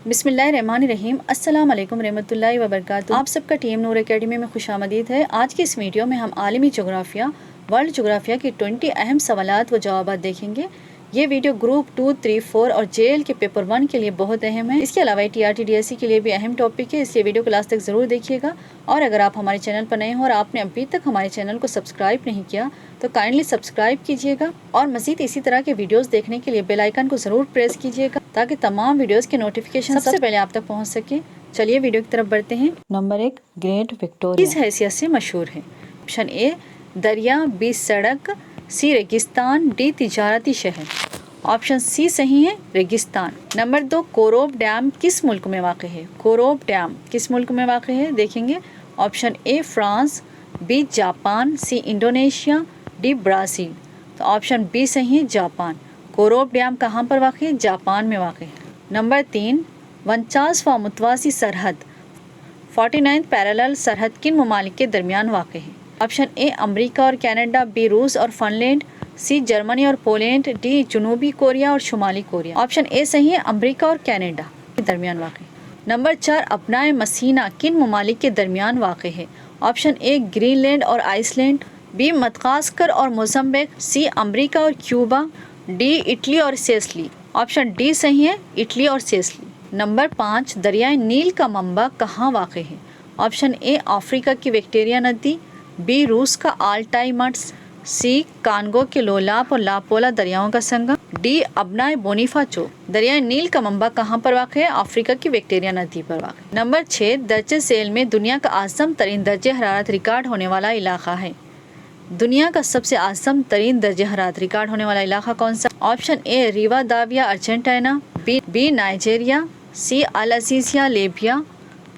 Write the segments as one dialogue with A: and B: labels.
A: بسم اللہ الرحمن الرحیم۔ السلام علیکم رحمۃ اللہ وبرکاتہ۔ آپ سب کا ٹیم نور اکیڈمی میں خوش آمدید ہے۔ آج کی اس ویڈیو میں ہم عالمی جغرافیہ ورلڈ جغرافیہ کی 20 اہم سوالات و جوابات دیکھیں گے۔ یہ ویڈیو گروپ 2، 3، 4 اور JL کے پیپر 1 کے لیے بہت اہم ہے۔ اس کے علاوہ TRT DSC کے لیے بھی اہم ٹاپک ہے، اس لیے ویڈیو کو لاسٹ تک ضرور دیکھیے گا۔ اور اگر آپ ہمارے چینل پر نئے ہوں اور آپ نے ابھی تک ہمارے چینل کو سبسکرائب نہیں کیا تو کائنڈلی سبسکرائب کیجیے گا، اور مزید اسی طرح کے ویڈیوز دیکھنے کے لیے بیل آئیکن کو ضرور پریس کیجیے گا تاکہ تمام ویڈیوز کے نوٹیفیکیشن سب سے پہلے آپ تک پہنچ سکے۔ چلیے ویڈیو کی طرف بڑھتے ہیں۔ نمبر 1، گریٹ وکٹوریہ کس حیثیت سے مشہور ہے؟ آپشن A دریا، B سڑک، C ریگستان، D تجارتی شہر۔ آپشن C صحیح ہے، ریگستان۔ نمبر 2، کوروب ڈیم کس ملک میں واقع ہے؟ کوروب ڈیم کس ملک میں واقع ہے دیکھیں گے۔ Option A France, B Japan, C Indonesia, D Brazil. تو آپشن B صحیح ہے، جاپان۔ کوروب ڈیم کہاں پر واقع ہے؟ جاپان میں واقع ہے۔ نمبر 3، 49واں متوازی سرحد 49 پیرالل سرحد کن ممالک کے درمیان واقع ہے؟ آپشن A امریکہ اور کینیڈا، B روس اور فن لینڈ، C جرمنی اور پولینڈ، D جنوبی کوریا اور شمالی کوریا۔ آپشن A صحیح ہے، امریکہ اور کینیڈا کے درمیان واقع ہے۔ نمبر 4، ابنائے مسینہ کن ممالک کے درمیان واقع ہے؟ آپشن A گرین لینڈ اور آئس لینڈ، B مدغاسکر اور موزمبیق، C امریکہ اور کیوبا، D اٹلی اور سیسلی۔ آپشن D صحیح ہے، اٹلی اور سیسلی۔ نمبر 5، دریائے نیل کا منبع کہاں واقع ہے؟ آپشن A افریقہ کی وکٹوریہ ندی، B روس کا آلٹائی مٹس، C کانگو کے لولاپ اور لاپولا دریاؤں کا سنگم، D ابنائے بونیفاچو۔ دریائے نیل کا منبع کہاں پر واقع ہے؟ افریقہ کی وکٹوریہ ندی پر واقع ہے۔ نمبر 6، درجہ ذیل میں دنیا کا اعظم ترین درجہ حرارت ریکارڈ ہونے والا علاقہ ہے؟ دنیا کا سب سے اعظم ترین درجہ حرارت ریکارڈ ہونے والا علاقہ کون سا؟ Option A Rivadavia Argentina, B Nigeria, C Al Aziziyah Libya,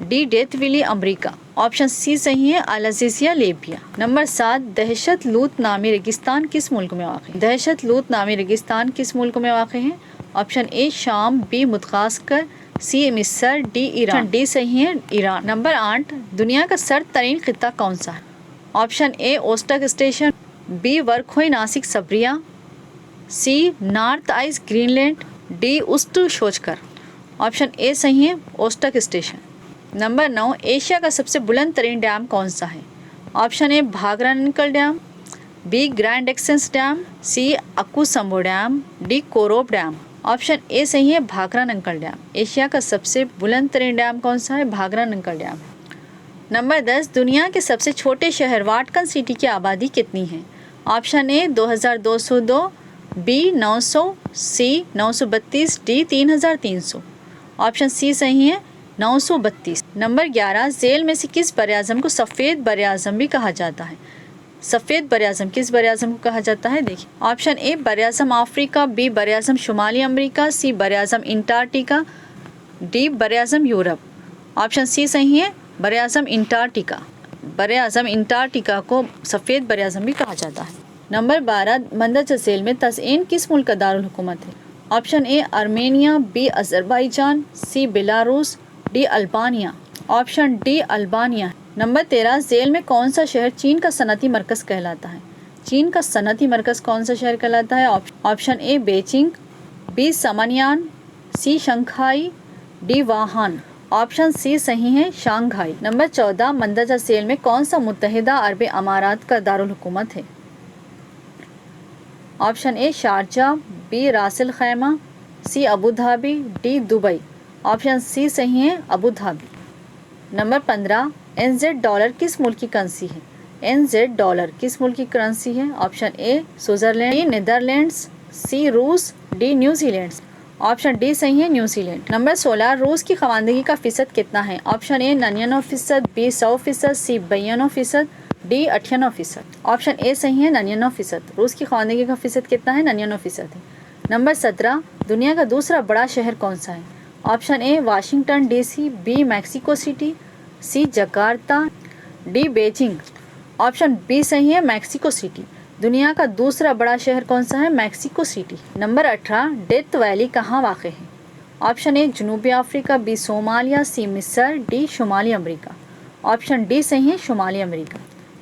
A: D Death Valley امریکہ۔ آپشن C صحیح ہے، العزیزیہ لیبیا۔ نمبر 7، دہشت لوت نامی ریگستان کس ملک میں واقع ہے؟ دہشت لوت نامی ریگستان کس ملک میں واقع ہے؟ آپشن A شام، B مدغاسکر، C مصر، D ایران۔ D صحیح ہے، ایران۔ نمبر 8، دنیا کا سرد ترین خطہ کون سا ہے؟ Option A Vostok station, B Verkhoyansk Siberia, C North Ice Greenland, D اسٹ شوچکر۔ آپشن A صحیح ہے، اوسٹک اسٹیشن۔ نمبر 9، ایشیا کا سب سے بلند ترین ڈیم کون سا ہے؟ Option A Bhakra Nangal dam, B grand ایکسنس dam, C Akosombo dam, D Kurobe dam. Option A صحیح ہے، بھاگرا ننکل ڈیم۔ ایشیا کا سب سے بلند ترین ڈیم کون سا ہے؟ بھاگرا ننکل ڈیم۔ نمبر 10، دنیا کے سب سے چھوٹے شہر واٹکن سٹی کی آبادی کتنی ہے؟ Option A 2202، B 900، C 932، D 3300۔ Option C صحیح ہے، 932۔ نمبر 11، ذیل میں سے کس براعظم کو سفید براعظم بھی کہا جاتا ہے؟ سفید براعظم کس براعظم کو کہا جاتا ہے دیکھیں۔ آپشن A براعظم افریقہ، B براعظم شمالی امریکہ، C براعظم انٹارکٹیکا، D براعظم یورپ۔ آپشن C صحیح ہے، براعظم انٹارکٹیکا۔ براعظم انٹارکٹیکا کو سفید براعظم بھی کہا جاتا ہے۔ نمبر 12، مندرجہ ذیل میں تزئین کس ملک کا دارالحکومت ہے؟ Option A Armenia, B Azerbaijan, C Belarus, D Albania. Option D Albania. Number 13، ذیل میں کون سا شہر چین کا صنعتی مرکز کہلاتا ہے؟ چین کا صنعتی مرکز کون سا شہر کہلاتا ہے؟ Option A Beijing, B سمنیان، C Shanghai, D Wuhan. Option C صحیح ہے، شانگھائی۔ نمبر 14، مندرجہ ذیل میں کون سا متحدہ عرب امارات کا دارالحکومت ہے؟ Option A Sharjah, B Ras Al Khaimah, C Abu Dhabi, D Dubai. Option C صحیح ہے، ابوظہبی۔ نمبر 15، NZ ڈالر کس ملک کی کرنسی ہے؟ NZ ڈالر کس ملک کی کرنسی ہے؟ Option A Switzerland, B Netherlands, C روس، D New Zealand. Option D صحیح ہے، نیوزی لینڈ۔ نمبر 16، روس کی خواندگی کا فیصد کتنا ہے؟ Option A 99%، B 100%، C 92%، D 98%۔ Option A صحیح ہے، 99%۔ روس کی خواندگی کا فیصد کتنا ہے؟ 99% ہے۔ نمبر 17، دنیا کا دوسرا بڑا شہر کون سا ہے؟ Option A Washington DC، B Mexico city, C Jakarta, D Beijing. Option B صحیح ہے، میکسیکو سٹی۔ دنیا کا دوسرا بڑا شہر کون سا ہے؟ Mexico city. Number 18، death valley کہاں واقع ہے؟ آپشن A جنوبی افریقہ، B صومالیہ، C مصر، D شمالی امریکہ۔ آپشن D صحیح ہے، شمالی امریکہ۔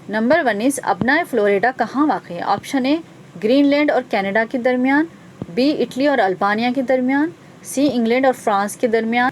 A: نمبر 19، ابنائے فلوریڈا کہاں واقع ہے؟ آپشن A گرین لینڈ اور کینیڈا کے درمیان، B اٹلی اور البانیہ کے درمیان، C انگلینڈ اور فرانس کے درمیان،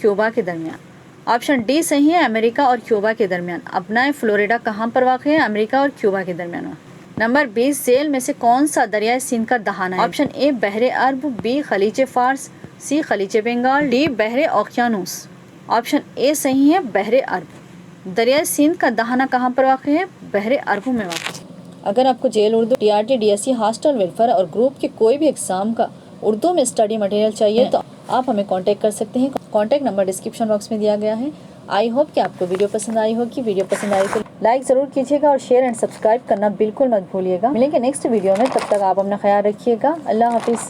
A: کیوبا کے درمیان۔ آپشن ڈی صحیح ہے، امریکہ اور کیوبا کے درمیان۔ اپنائے فلوریڈا کہاں پر واقع ہے؟ امریکہ اور کیوبا کے درمیان۔ نمبر 20 ذیل میں سے کون سا دریائے سندھ کا دہانہ ہے؟ آپشن اے بحر عرب، بی خلیج فارس، سی خلیج بنگال، ڈی بحر اوقیانوس۔ آپشن اے صحیح ہے، بحر عرب۔ دریائے سندھ کا دہانہ کہاں پر واقع ہے؟ بحر عرب میں واقع ہے۔ اگر آپ کو jail Urdu, TRT DSC hostel welfare اور گروپ کے کوئی بھی ایگزام کا اردو میں اسٹڈی مٹیریل چاہیے تو آپ ہمیں کانٹیکٹ کر سکتے ہیں۔ کانٹیکٹ نمبر ڈسکرپشن باکس میں دیا گیا ہے۔ آئی ہوپ کہ آپ کو ویڈیو پسند آئی ہوگی۔ ویڈیو پسند آئی تو لائک ضرور کیجیے گا اور شیئر اینڈ سبسکرائب کرنا بالکل مت بھولیے گا۔ ملیں گے نیکسٹ ویڈیو میں، تب تک آپ اپنا خیال رکھیے گا۔ اللہ حافظ۔